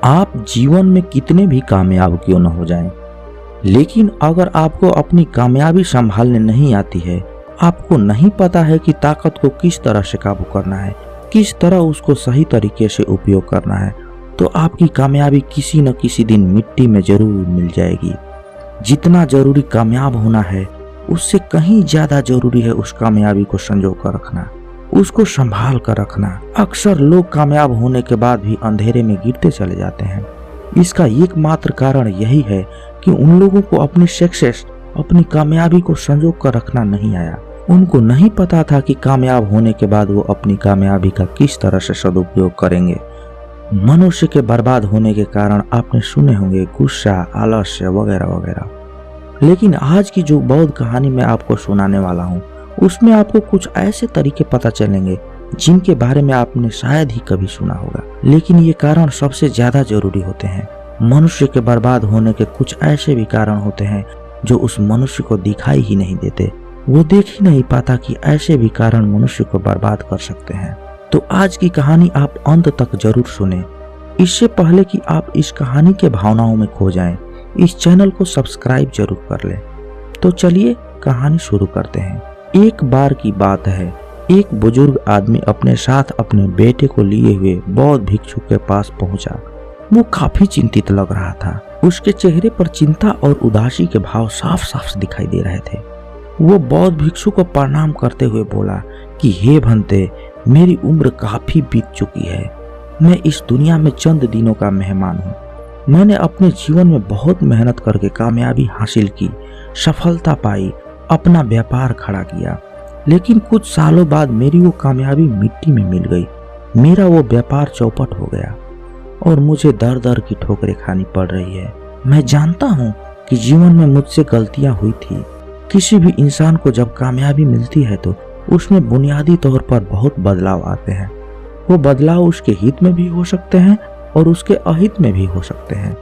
आप जीवन में कितने भी कामयाब क्यों न हो जाएं, लेकिन अगर आपको अपनी कामयाबी संभालने नहीं आती है, आपको नहीं पता है कि ताकत को किस तरह से काबू करना है, किस तरह उसको सही तरीके से उपयोग करना है, तो आपकी कामयाबी किसी न किसी दिन मिट्टी में जरूर मिल जाएगी। जितना जरूरी कामयाब होना है, उससे कहीं ज्यादा जरूरी है उस कामयाबी को संजो कर रखना, उसको संभाल कर रखना। अक्सर लोग कामयाब होने के बाद भी अंधेरे में गिरते चले जाते हैं। इसका एकमात्र कारण यही है कि उन लोगों को अपनी सक्सेस, अपनी कामयाबी को संजो कर रखना नहीं आया। उनको नहीं पता था कि कामयाब होने के बाद वो अपनी कामयाबी का किस तरह से सदुपयोग करेंगे। मनुष्य के बर्बाद होने के कारण आपने सुने होंगे गुस्सा, आलस्य वगैरह वगैरह। लेकिन आज की जो बौद्ध कहानी मैं आपको सुनाने वाला हूँ, उसमें आपको कुछ ऐसे तरीके पता चलेंगे जिनके बारे में आपने शायद ही कभी सुना होगा, लेकिन ये कारण सबसे ज्यादा जरूरी होते हैं। मनुष्य के बर्बाद होने के कुछ ऐसे भी कारण होते हैं जो उस मनुष्य को दिखाई ही नहीं देते। वो देख ही नहीं पाता कि ऐसे भी कारण मनुष्य को बर्बाद कर सकते हैं। तो आज की कहानी आप अंत तक जरूर सुने। इससे पहले कि आप इस कहानी के भावनाओं में खो जाएं, इस चैनल को सब्सक्राइब जरूर कर लें। तो चलिए कहानी शुरू करते हैं। एक बार की बात है, एक बुजुर्ग आदमी अपने साथ अपने बेटे को लिए हुए बौद्ध भिक्षु के पास पहुंचा। वो काफी चिंतित लग रहा था। उसके चेहरे पर चिंता और उदासी के भाव साफ साफ दिखाई दे रहे थे। वो बौद्ध भिक्षु को प्रणाम करते हुए बोला कि हे भंते, मेरी उम्र काफी बीत चुकी है। मैं इस दुनिया में चंद दिनों का मेहमान हूँ। मैंने अपने जीवन में बहुत मेहनत करके कामयाबी हासिल की, सफलता पाई, अपना व्यापार खड़ा किया, लेकिन कुछ सालों बाद मेरी वो कामयाबी मिट्टी में मिल गई। मेरा वो व्यापार चौपट हो गया और मुझे दर दर की ठोकरें खानी पड़ रही है। मैं जानता हूँ कि जीवन में मुझसे गलतियां हुई थी। किसी भी इंसान को जब कामयाबी मिलती है तो उसमें बुनियादी तौर पर बहुत बदलाव आते हैं। वो बदलाव उसके हित में भी हो सकते हैं और उसके अहित में भी हो सकते हैं,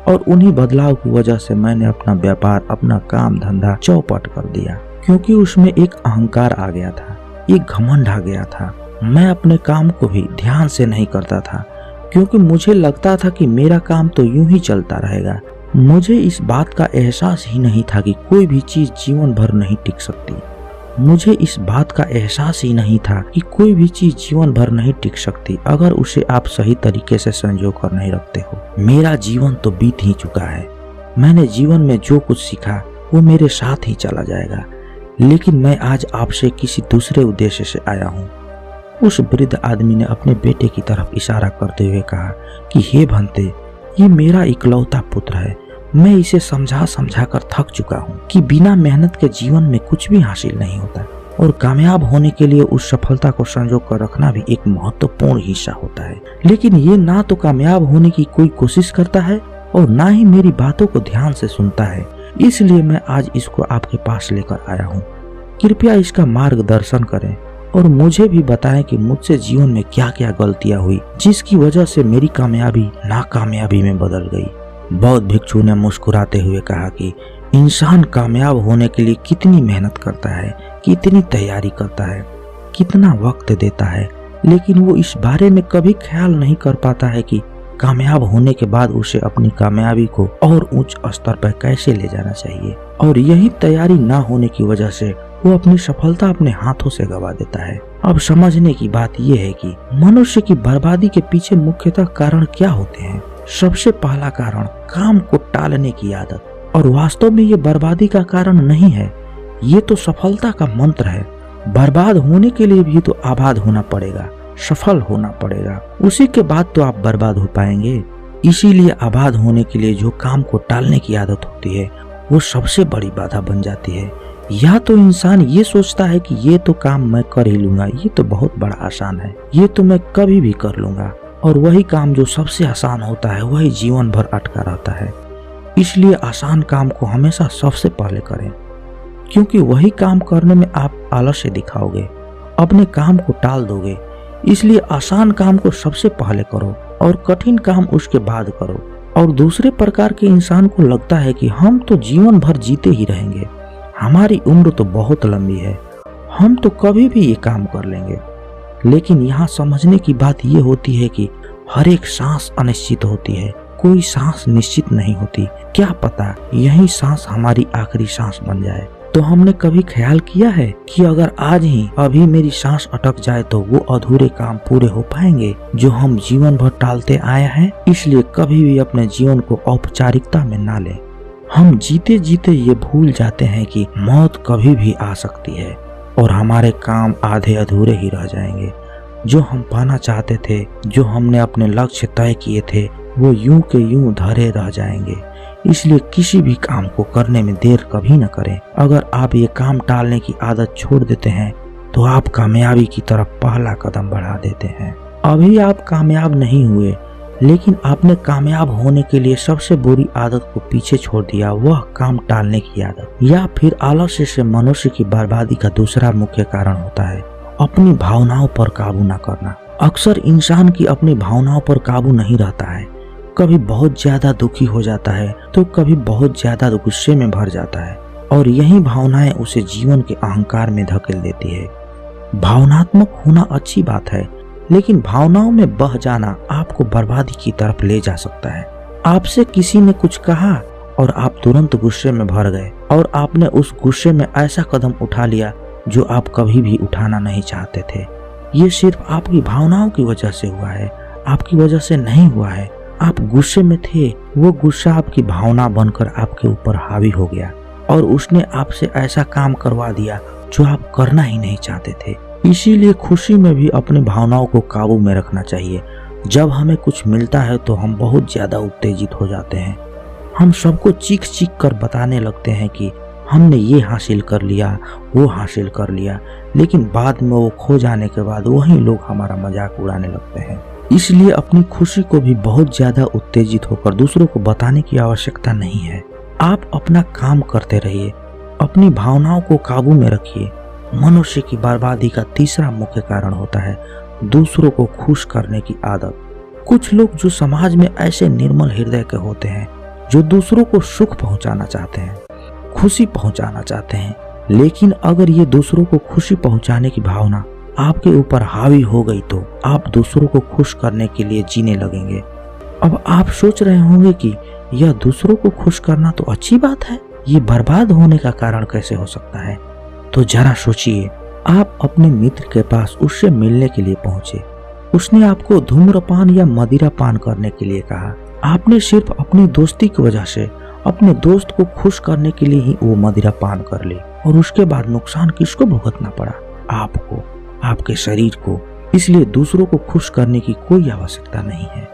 और उन्हीं बदलाव की वजह से मैंने अपना व्यापार, अपना काम धंधा चौपट कर दिया, क्योंकि उसमें एक अहंकार आ गया था, एक घमंड आ गया था। मैं अपने काम को भी ध्यान से नहीं करता था, क्योंकि मुझे लगता था कि मेरा काम तो यूं ही चलता रहेगा। मुझे इस बात का एहसास ही नहीं था कि कोई भी चीज जीवन भर नहीं टिक सकती। मुझे इस बात का एहसास ही नहीं था कि कोई भी चीज जीवन भर नहीं टिक सकती अगर उसे आप सही तरीके से संजो कर नहीं रखते हो। मेरा जीवन तो बीत ही चुका है। मैंने जीवन में जो कुछ सीखा वो मेरे साथ ही चला जाएगा, लेकिन मैं आज आपसे किसी दूसरे उद्देश्य से आया हूँ। उस वृद्ध आदमी ने अपने बेटे की तरफ इशारा करते हुए कहा कि हे भंते, ये मेरा इकलौता पुत्र है। मैं इसे समझा समझा कर थक चुका हूँ कि बिना मेहनत के जीवन में कुछ भी हासिल नहीं होता, और कामयाब होने के लिए उस सफलता को संजो कर रखना भी एक महत्वपूर्ण हिस्सा होता है। लेकिन ये ना तो कामयाब होने की कोई कोशिश करता है और ना ही मेरी बातों को ध्यान से सुनता है। इसलिए मैं आज इसको आपके पास लेकर आया हूँ। कृपया इसका मार्गदर्शन करें और मुझे भी बताएं कि मुझसे जीवन में क्या क्या गलतियाँ हुई जिसकी वजह से मेरी कामयाबी नाकामयाबी में बदल गई। बौद्ध भिक्षु ने मुस्कुराते हुए कहा कि इंसान कामयाब होने के लिए कितनी मेहनत करता है, कितनी तैयारी करता है, कितना वक्त देता है, लेकिन वो इस बारे में कभी ख्याल नहीं कर पाता है कि कामयाब होने के बाद उसे अपनी कामयाबी को और उच्च स्तर पर कैसे ले जाना चाहिए। और यही तैयारी ना होने की वजह से वो अपनी सफलता अपने हाथों से गवा देता है। अब समझने की बात यह है कि मनुष्य की बर्बादी के पीछे मुख्यतः कारण क्या होते हैं। सबसे पहला कारण काम को टालने की आदत, और वास्तव में ये बर्बादी का कारण नहीं है, ये तो सफलता का मंत्र है। बर्बाद होने के लिए भी तो आबाद होना पड़ेगा, सफल होना पड़ेगा, उसी के बाद तो आप बर्बाद हो पाएंगे। इसीलिए आबाद होने के लिए जो काम को टालने की आदत होती है वो सबसे बड़ी बाधा बन जाती है। या तो इंसान ये सोचता है कि ये तो काम मैं कर ही लूंगा, ये तो बहुत बड़ा आसान है, ये तो मैं कभी भी कर लूंगा, और वही काम जो सबसे आसान होता है वही जीवन भर अटका रहता है। इसलिए आसान काम को हमेशा सबसे पहले करें, क्योंकि वही काम करने में आप आलस्य दिखाओगे, अपने काम को टाल दोगे। इसलिए आसान काम को सबसे पहले करो और कठिन काम उसके बाद करो। और दूसरे प्रकार के इंसान को लगता है कि हम तो जीवन भर जीते ही रहेंगे, हमारी उम्र तो बहुत लंबी है, हम तो कभी भी ये काम कर लेंगे। लेकिन यहाँ समझने की बात ये होती है कि हर एक सांस अनिश्चित होती है, कोई सांस निश्चित नहीं होती। क्या पता यही सांस हमारी आखिरी सांस बन जाए। तो हमने कभी ख्याल किया है कि अगर आज ही अभी मेरी सांस अटक जाए तो वो अधूरे काम पूरे हो पाएंगे जो हम जीवन भर टालते आए हैं। इसलिए कभी भी अपने जीवन को औपचारिकता में ना लें। हम जीते जीते ये भूल जाते हैं कि मौत कभी भी आ सकती है और हमारे काम आधे अधूरे ही रह जाएंगे। जो हम पाना चाहते थे, जो हमने अपने लक्ष्य तय किए थे, वो यूं के यूं धरे रह जाएंगे। इसलिए किसी भी काम को करने में देर कभी न करें। अगर आप ये काम टालने की आदत छोड़ देते हैं तो आप कामयाबी की तरफ पहला कदम बढ़ा देते हैं। अभी आप कामयाब नहीं हुए, लेकिन आपने कामयाब होने के लिए सबसे बुरी आदत को पीछे छोड़ दिया, वह काम टालने की आदत। या फिर आलस्य से मनुष्य की बर्बादी का दूसरा मुख्य कारण होता है अपनी भावनाओं पर काबू न करना। अक्सर इंसान की अपनी भावनाओं पर काबू नहीं रहता है। कभी बहुत ज्यादा दुखी हो जाता है तो कभी बहुत ज्यादा गुस्से में भर जाता है और यही भावनाएं उसे जीवन के अहंकार में धकेल देती है। भावनात्मक होना अच्छी बात है, लेकिन भावनाओं में बह जाना आपको बर्बादी की तरफ ले जा सकता है। आपसे किसी ने कुछ कहा और आप तुरंत गुस्से में भर गए और आपने उस गुस्से में ऐसा कदम उठा लिया जो आप कभी भी उठाना नहीं चाहते थे। ये सिर्फ आपकी भावनाओं की वजह से हुआ है, आपकी वजह से नहीं हुआ है। आप गुस्से में थे, वो गुस्सा आपकी भावना बनकर आपके ऊपर हावी हो गया और उसने आपसे ऐसा काम करवा दिया जो आप करना ही नहीं चाहते थे। इसीलिए खुशी में भी अपनी भावनाओं को काबू में रखना चाहिए। जब हमें कुछ मिलता है तो हम बहुत ज्यादा उत्तेजित हो जाते हैं। हम सबको चीख चीख कर बताने लगते हैं कि हमने ये हासिल कर लिया, वो हासिल कर लिया, लेकिन बाद में वो खो जाने के बाद वही लोग हमारा मजाक उड़ाने लगते हैं। इसलिए अपनी खुशी को भी बहुत ज्यादा उत्तेजित होकर दूसरों को बताने की आवश्यकता नहीं है। आप अपना काम करते रहिए, अपनी भावनाओं को काबू में रखिए। मनुष्य की बर्बादी का तीसरा मुख्य कारण होता है दूसरों को खुश करने की आदत। कुछ लोग जो समाज में ऐसे निर्मल हृदय के होते हैं जो दूसरों को सुख पहुंचाना चाहते हैं, खुशी पहुंचाना चाहते हैं, लेकिन अगर ये दूसरों को खुशी पहुंचाने की भावना आपके ऊपर हावी हो गई तो आप दूसरों को खुश करने के लिए जीने लगेंगे। अब आप सोच रहे होंगे कि यह दूसरों को खुश करना तो अच्छी बात है, ये बर्बाद होने का कारण कैसे हो सकता है? तो जरा सोचिए, आप अपने मित्र के पास उससे मिलने के लिए पहुंचे। उसने आपको धूम्रपान या मदिरा पान करने के लिए कहा। आपने सिर्फ अपनी दोस्ती की वजह से अपने दोस्त को खुश करने के लिए ही वो मदिरा पान कर ली और उसके बाद नुकसान किसको भुगतना पड़ा? आपको, आपके शरीर को। इसलिए दूसरों को खुश करने की कोई आवश्यकता नहीं है।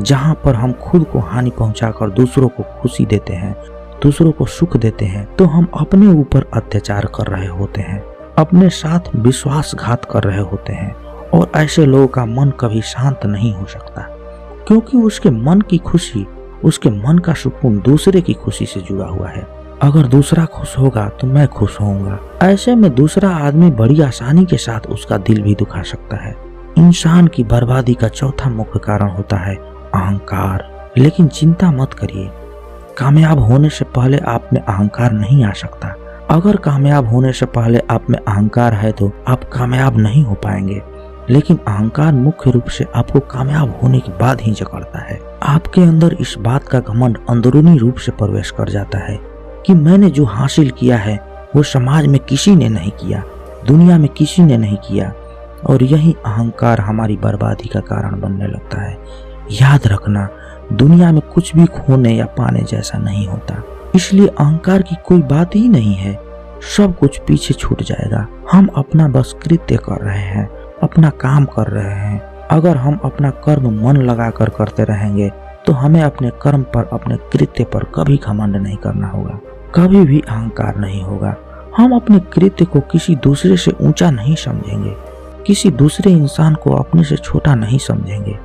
जहाँ पर हम खुद को हानि पहुंचाकर दूसरों को खुशी देते हैं, दूसरों को सुख देते हैं, तो हम अपने ऊपर अत्याचार कर रहे होते हैं, अपने साथ विश्वासघात कर रहे होते हैं। और ऐसे लोगों का मन कभी शांत नहीं हो सकता, क्योंकि उसके मन की खुशी, उसके मन का सुकून दूसरे की खुशी से जुड़ा हुआ है। अगर दूसरा खुश होगा तो मैं खुश होऊंगा। ऐसे में दूसरा आदमी बड़ी आसानी के साथ उसका दिल भी दुखा सकता है। इंसान की बर्बादी का चौथा मुख्य कारण होता है अहंकार। लेकिन चिंता मत करिए, कामयाब होने से पहले आप में अहंकार नहीं आ सकता। अगर कामयाब होने से पहले आप में अहंकार है तो आप कामयाब नहीं हो पाएंगे। लेकिन अहंकार मुख्य रूप से आपको कामयाब होने के बाद ही जकड़ता है। आपके अंदर इस बात का घमंड अंदरूनी रूप से प्रवेश कर जाता है कि मैंने जो हासिल किया है वो समाज में किसी ने नहीं किया, दुनिया में किसी ने नहीं किया, और यही अहंकार हमारी बर्बादी का कारण बनने लगता है। याद रखना, दुनिया में कुछ भी खोने या पाने जैसा नहीं होता, इसलिए अहंकार की कोई बात ही नहीं है। सब कुछ पीछे छूट जाएगा। हम अपना बस कृत्य कर रहे हैं, अपना काम कर रहे हैं। अगर हम अपना कर्म मन लगाकर करते रहेंगे तो हमें अपने कर्म पर, अपने कृत्य पर कभी घमंड नहीं करना होगा, कभी भी अहंकार नहीं होगा। हम अपने कृत्य को किसी दूसरे से ऊंचा नहीं समझेंगे, किसी दूसरे इंसान को अपने से छोटा नहीं समझेंगे।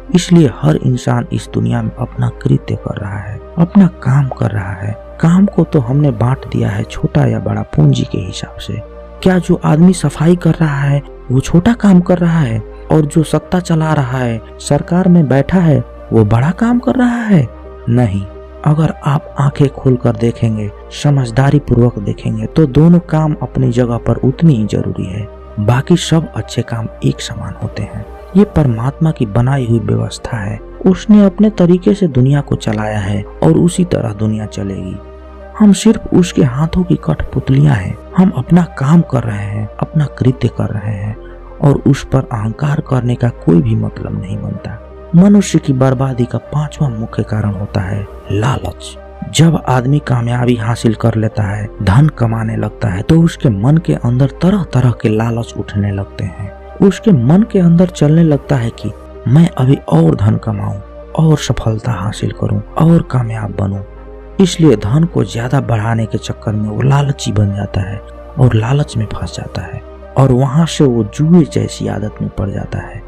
इसलिए हर इंसान इस दुनिया में अपना कृत्य कर रहा है, अपना काम कर रहा है। काम को तो हमने बांट दिया है छोटा या बड़ा पूंजी के हिसाब से। क्या जो आदमी सफाई कर रहा है वो छोटा काम कर रहा है, और जो सत्ता चला रहा है, सरकार में बैठा है, वो बड़ा काम कर रहा है? नहीं। अगर आप आंखें खोलकर देखेंगे, समझदारी पूर्वक देखेंगे, तो दोनों काम अपनी जगह पर उतनी ही जरूरी है। बाकी सब अच्छे काम एक समान होते हैं। ये परमात्मा की बनाई हुई व्यवस्था है। उसने अपने तरीके से दुनिया को चलाया है और उसी तरह दुनिया चलेगी। हम सिर्फ उसके हाथों की कठपुतलियां हैं। हम अपना काम कर रहे हैं, अपना कृत्य कर रहे हैं और उस पर अहंकार करने का कोई भी मतलब नहीं बनता। मनुष्य की बर्बादी का 5वां मुख्य कारण होता है लालच। जब आदमी कामयाबी हासिल कर लेता है, धन कमाने लगता है, तो उसके मन के अंदर तरह तरह के लालच उठने लगते हैं। उसके मन के अंदर चलने लगता है कि मैं अभी और धन कमाऊं और सफलता हासिल करूं और कामयाब बनूं। इसलिए धन को ज्यादा बढ़ाने के चक्कर में वो लालची बन जाता है और लालच में फंस जाता है और वहां से वो जुए जैसी आदत में पड़ जाता है।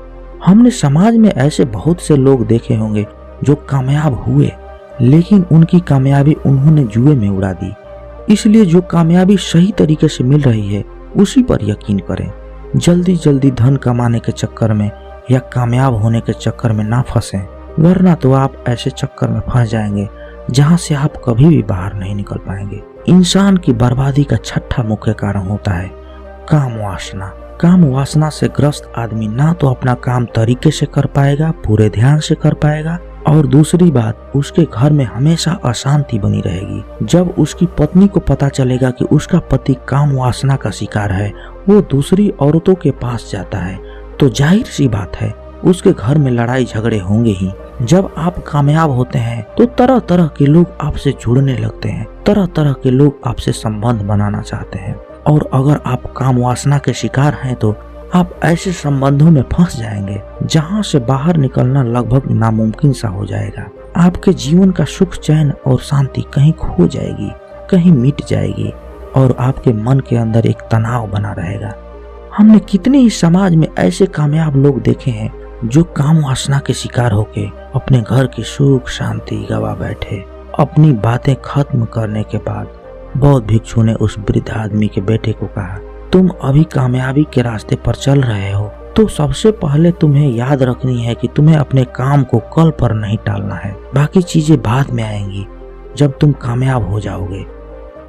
हमने समाज में ऐसे बहुत से लोग देखे होंगे जो कामयाब हुए, लेकिन उनकी कामयाबी उन्होंने जुए में उड़ा दी। इसलिए जो कामयाबी सही तरीके से मिल रही है उसी पर यकीन करें। जल्दी जल्दी धन कमाने के चक्कर में या कामयाब होने के चक्कर में ना फंसें, वरना तो आप ऐसे चक्कर में फंस जाएंगे जहां से आप कभी भी बाहर नहीं निकल पाएंगे। इंसान की बर्बादी का 6ठा मुख्य कारण होता है काम वासना। काम वासना से ग्रस्त आदमी ना तो अपना काम तरीके से कर पाएगा, पूरे ध्यान से कर पाएगा, और दूसरी बात, उसके घर में हमेशा अशांति बनी रहेगी। जब उसकी पत्नी को पता चलेगा कि उसका पति काम वासना का शिकार है, वो दूसरी औरतों के पास जाता है, तो जाहिर सी बात है उसके घर में लड़ाई झगड़े होंगे ही। जब आप कामयाब होते हैं तो तरह तरह के लोग आपसे जुड़ने लगते हैं, तरह तरह के लोग आपसे संबंध बनाना चाहते हैं। और अगर आप काम वासना के शिकार हैं तो आप ऐसे संबंधों में फंस जाएंगे जहां से बाहर निकलना लगभग नामुमकिन सा हो जाएगा। आपके जीवन का सुख, चैन और शांति कहीं खो जाएगी, कहीं मिट जाएगी और आपके मन के अंदर एक तनाव बना रहेगा। हमने कितने ही समाज में ऐसे कामयाब लोग देखे हैं जो काम वासना के शिकार होके अपने घर की सुख शांति गवा बैठे। अपनी बातें खत्म करने के बाद बौद्ध भिक्षु ने उस वृद्ध आदमी के बेटे को कहा, तुम अभी कामयाबी के रास्ते पर चल रहे हो, तो सबसे पहले तुम्हें याद रखनी है कि तुम्हें अपने काम को कल पर नहीं टालना है। बाकी चीजें बाद में आएंगी जब तुम कामयाब हो जाओगे,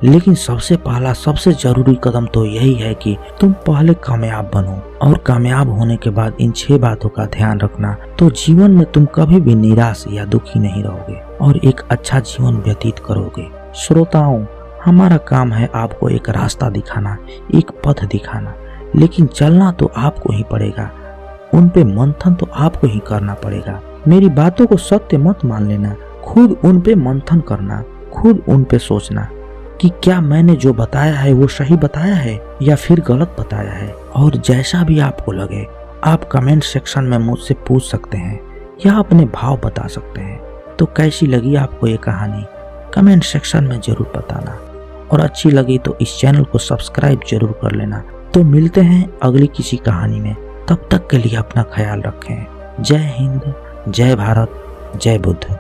लेकिन सबसे पहला सबसे जरूरी कदम तो यही है कि तुम पहले कामयाब बनो। और कामयाब होने के बाद इन 6 बातों का ध्यान रखना, तो जीवन में तुम कभी भी निराश या दुखी नहीं रहोगे और एक अच्छा जीवन व्यतीत करोगे। श्रोताओं, हमारा काम है आपको एक रास्ता दिखाना, एक पथ दिखाना, लेकिन चलना तो आपको ही पड़ेगा। उन पे मंथन तो आपको ही करना पड़ेगा। मेरी बातों को सत्य मत मान लेना, खुद उन पे मंथन करना, खुद उन पे सोचना कि क्या मैंने जो बताया है वो सही बताया है या फिर गलत बताया है। और जैसा भी आपको लगे आप कमेंट सेक्शन में मुझसे पूछ सकते हैं या अपने भाव बता सकते हैं। तो कैसी लगी आपको ये कहानी कमेंट सेक्शन में जरूर बताना, और अच्छी लगी तो इस चैनल को सब्सक्राइब जरूर कर लेना। तो मिलते हैं अगली किसी कहानी में, तब तक के लिए अपना ख्याल रखें। जय हिंद, जय भारत, जय बुद्ध।